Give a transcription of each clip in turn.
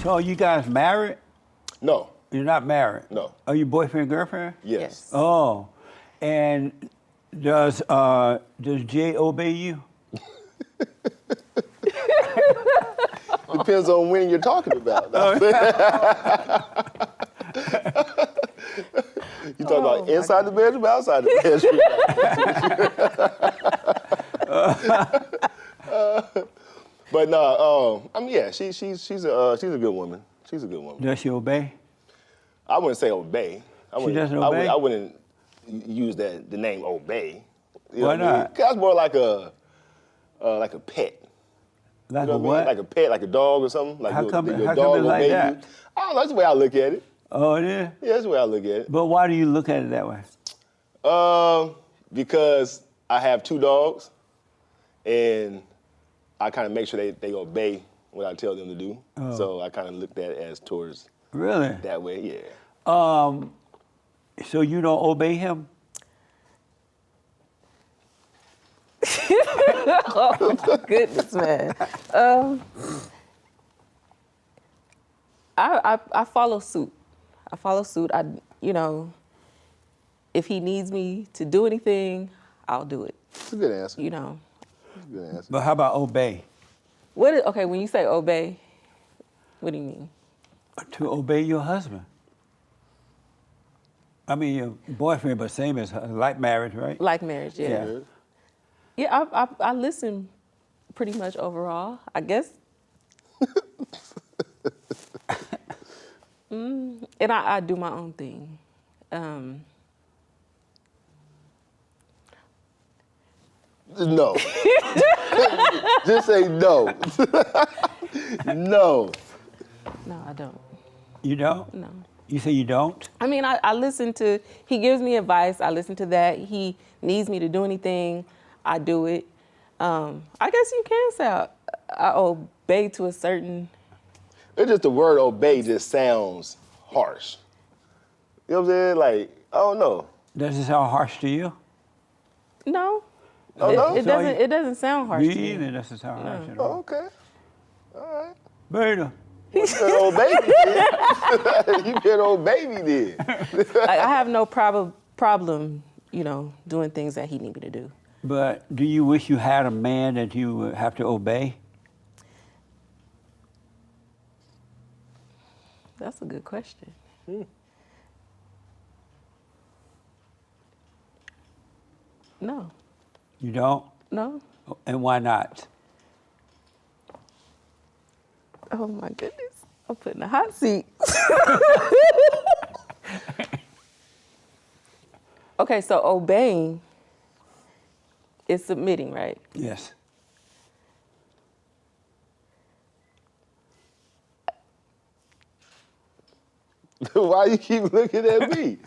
So you guys married? No. You're not married? No. Are you boyfriend, girlfriend? Yes. Oh. And does Jay obey you? Depends on when you're talking about. You talking about inside the bedroom, outside the bedroom? But no, I mean, yeah, she's a good woman. She's a good woman. Does she obey? I wouldn't say obey. She doesn't obey? I wouldn't use the name obey. You know Why what I mean? not? 'Cause that's more like a pet. Like You know a what I mean? what? Like a pet, like a dog or something. Like How come your it's dog like obey that? you. I don't know, that's the way I look at it. Oh, it is? Yeah, that's the way I look at it. But why do you look at it that way? Because I have 2 dogs, and I kind of make sure they obey what I tell them to do. Oh. So I kind of looked at it as towards Really? that way, yeah. So you don't obey him? Oh my goodness, man. I follow suit. If he needs me to do anything, I'll do it. It's a good answer. You know. It's a good answer. But how about obey? Okay, when you say obey, what do you mean? To obey your husband. I mean, your boyfriend, but same as like marriage, right? Like marriage, yeah. Yeah. Yeah, I listen pretty much overall, I guess. And I do my own thing. No. Just say no. No. No, I don't. You don't? No. You say you don't? I mean, I listen to, he gives me advice, I listen to that. He needs me to do anything, I do it. I guess you can say I obey to a certain... It's just the word obey just sounds harsh. You know what I'm saying? Like, I don't know. Does it sound harsh to you? No. Oh, no? It doesn't sound harsh Me to me. either. Doesn't sound harsh at Oh, all. okay. All right. Beta. You better obey me then. You better obey me then. I have no problem, doing things that he need me to do. But do you wish you had a man that you would have to obey? That's a good question. No. You don't? No. And why not? Oh my goodness. I'm put in a hot seat. Okay, so obeying is submitting, right? Yes. Why you keep looking at me?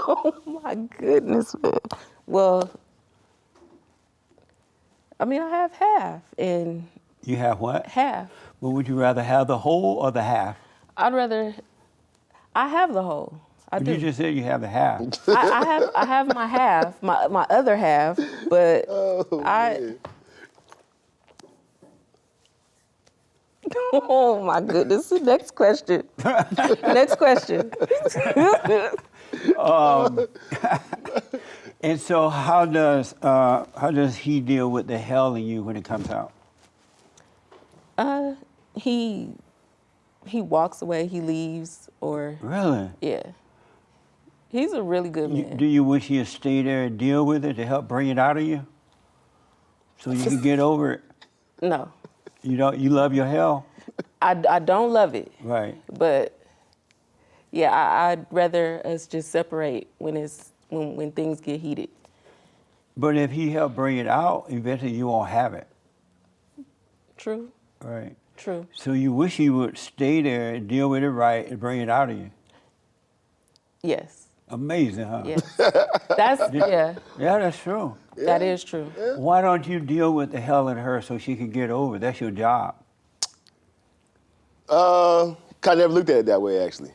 Oh my goodness, man. Well, I mean, I have half, and You have what? half. Well, would you rather have the whole or the half? I have the whole. I But do. you just said you have the half. I have my half, my other half, but Man. Oh my goodness. Next question. Next question. And so how does he deal with the hell in you when it comes out? He walks away, he leaves, or Really? yeah. He's a really good man. Do you wish he'd stay there and deal with it to help bring it out of you? So you can get over it? No. You love your hell? I don't love it. Right. But yeah, I'd rather us just separate when things get heated. But if he helped bring it out, eventually you won't have it. True. Right. True. So you wish he would stay there and deal with it right and bring it out of you. Yes. Amazing, huh? Yes. Yeah. Yeah, that's true. That is true. Why don't you deal with the hell in her so she can get over it? That's your job. Kind of never looked at it that way, actually.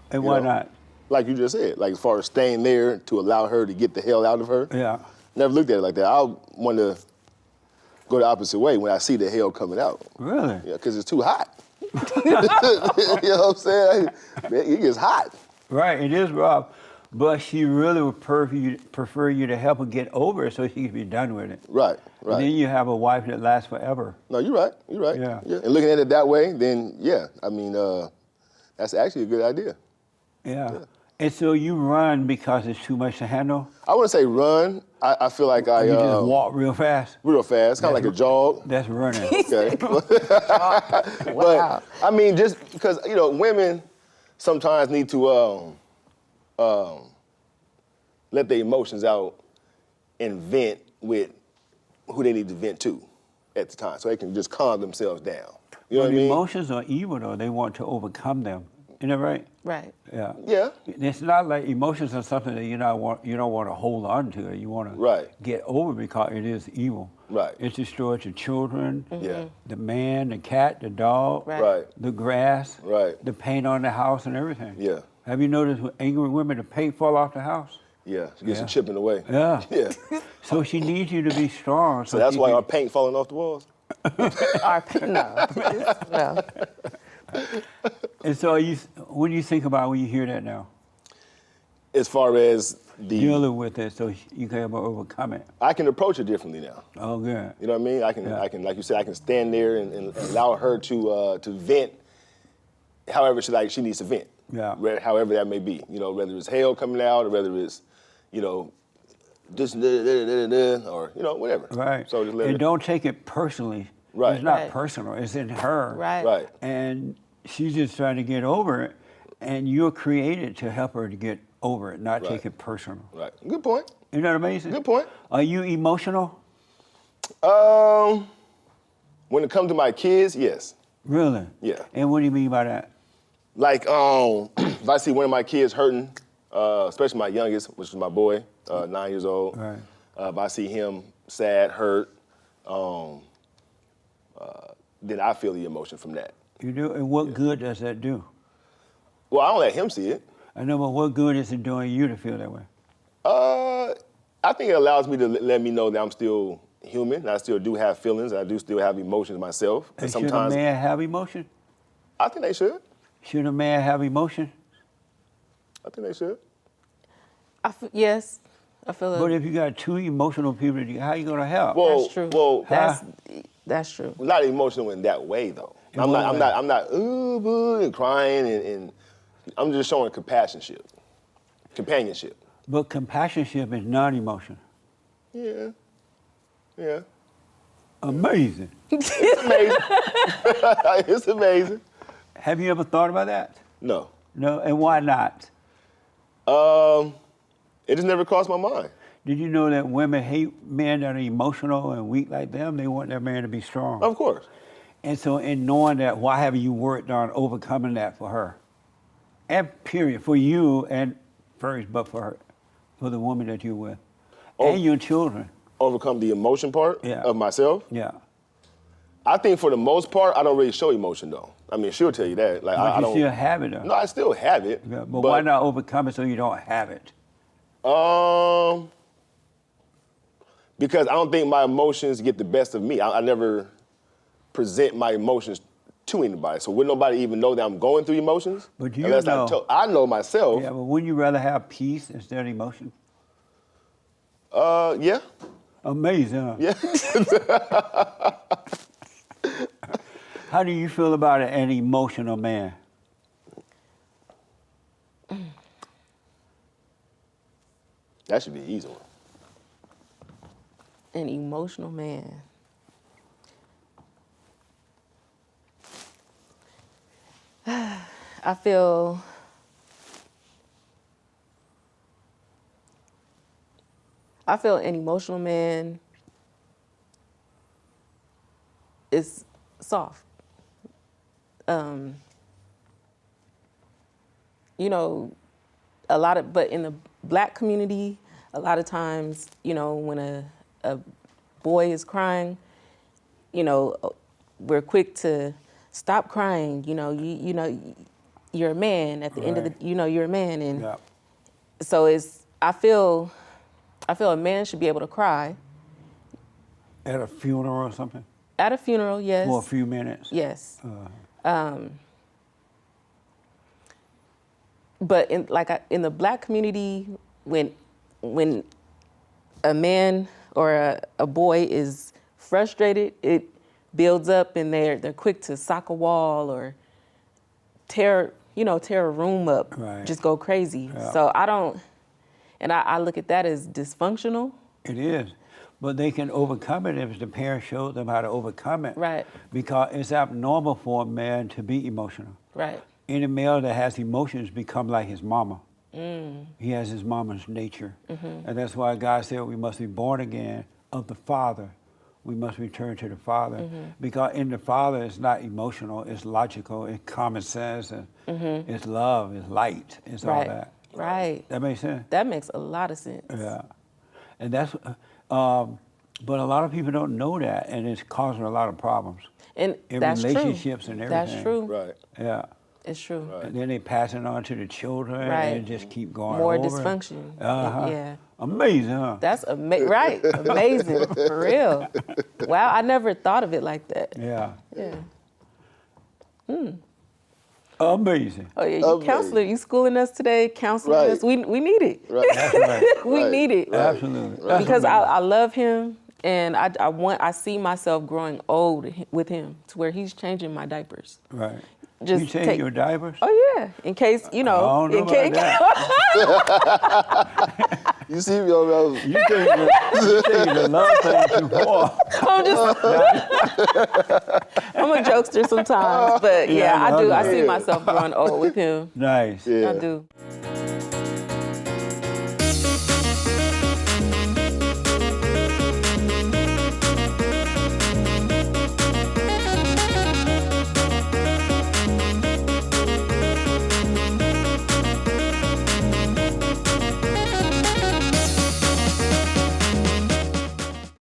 And You why know? not? Like you just said, like as far as staying there to allow her to get the hell out of her. Yeah. Never looked at it like that. I want to go the opposite way when I see the hell coming out. Really? Yeah, because it's too hot. You know what I'm saying? It gets hot. Right, it is rough. But she really would prefer you to help her get over it so she can be done with it. Right, And right. then you have a wife that lasts forever. No, you're right. You're right. Yeah. And looking at it that way, then yeah, I mean, that's actually a good idea. Yeah. And so you run because it's too much to handle? I wouldn't say run. I feel like I You just walk real fast? real fast, kind of like a jog. That's running. Okay. Wow. But I mean, just because women sometimes need to let their emotions out and vent with who they need to vent to at the time, so they can just calm themselves down. You know what I mean? Emotions are evil, though. They want to overcome them. Isn't that right? Right. Yeah. Yeah. It's not like emotions are something that you don't want to hold on to. You want to Right. get over because it is evil. Right. It destroys your children, Yeah. the man, the cat, the dog, Right. Right. the grass, Right. the paint on the house, and everything. Yeah. Have you noticed with angry women, the paint fall off the house? Yeah. Get some Yeah. chipping away. Yeah. Yeah. So she needs you to be strong. So that's she why can- our paint falling off the walls. No. Well, And so what do you think about when you hear that now? As far as the, Dealing with it so you can overcome it. I can approach it differently now. Oh, good. You know what I mean? I can, like you said, I can stand there and allow her to vent, however she needs to vent. Yeah. However that may be. Whether it's hell coming out or whether it's, just or whatever. Right. So just let and her. don't take it personally. Right. It's not Right. personal. It's in her. right. Right. And she's just trying to get over it. And you're created to help her to get over it, not Right. take it personal. Right. Good point. Isn't that amazing? Good point. Are you emotional? When it comes to my kids, yes. Really? Yeah. And what do you mean by that? Like, if I see one of my kids hurting, especially my youngest, which is my boy, 9 years old. Right. If I see him sad, hurt, then I feel the emotion from that. You do? And what good does that do? Well, I don't let him see it. I know, but what good is it doing you to feel that way? I think it allows me to let me know that I'm still human, and I still do have feelings, I do still have emotions myself. And And sometimes should a man have emotion? I think they should. Should a man have emotion? I think they should. Yes. I feel But if you got two emotional people, how you gonna help? Well, that's true. Well, That's true. not emotional in that way though. In I'm what not. I'm way? not. I'm not. Ooh, boo, and crying, and I'm just showing companionship. But compassionship is non-emotion. Yeah. Yeah. Amazing. It's amazing. It's amazing. Have you ever thought about that? No. No, and why not? It just never crossed my mind. Did you know that women hate men that are emotional and weak like them? They want their man to be strong. Of course. And so in knowing that, why haven't you worked on overcoming that for her? And period, for you and first, but for her, for the woman that you're with. And your children. Overcome the emotion part Yeah. of myself. Yeah. I think for the most part, I don't really show emotion though. I mean, she'll tell you that. Like But I you don't. still have it though. No, I still have it. Yeah, but why not overcome it so you don't have it? Because I don't think my emotions get the best of me. I never present my emotions to anybody. So wouldn't nobody even know that I'm going through emotions? But you Unless know. I know myself. Yeah, but wouldn't you rather have peace instead of emotion? Yeah. Amazing, huh? Yeah. How do you feel about an emotional man? That should be an easy one. An emotional man. I feel an emotional man is soft. But in the black community, a lot of times, when a boy is crying, we're quick to stop crying. You're a man. At the end of the, you're a man, and Yeah. so I feel a man should be able to cry. At a funeral or something? At a funeral, yes. For a few minutes? Yes. But in the Black community, when a man or a boy is frustrated, it builds up, and they're quick to sock a wall or tear a room up, Right. just go crazy. Yeah. So I look at that as dysfunctional. It is. But they can overcome it if the parents show them how to overcome it. Right. Because it's abnormal for a man to be emotional. Right. Any male that has emotions become like his mama. He has his mama's nature. And that's why God said we must be born again of the Father. We must return to the Father. Because in the Father, it's not emotional, it's logical, it's common sense, and it's love, it's light, it's all Right. that. Right. That makes sense? That makes a lot of sense. Yeah. And that's, but a lot of people don't know that, and it's causing a lot of problems. And In that's relationships true. and That's everything. true. Right. Yeah. It's true. And then they pass it on to the children Right. and just keep going More over. dysfunction. Uh-huh. Yeah. Amazing, huh? That's right. Amazing. For real. Wow, I never thought of it like that. Yeah. Yeah. Amazing. Oh yeah, you Amazing. counselor, you schooling us today, counseling Right. us. We need it. Right. That's right. We Right. need it. Absolutely. That's Because amazing. I love him, and I see myself growing old with him to where he's changing my diapers. Right. Just you change take- your diapers? Oh yeah, in case I don't know in about case that. You see me on those. You take the love thing too far. I'm a jokester sometimes, but Yeah, yeah, I I do. I know. see myself growing old with him. Nice. Yeah. I do.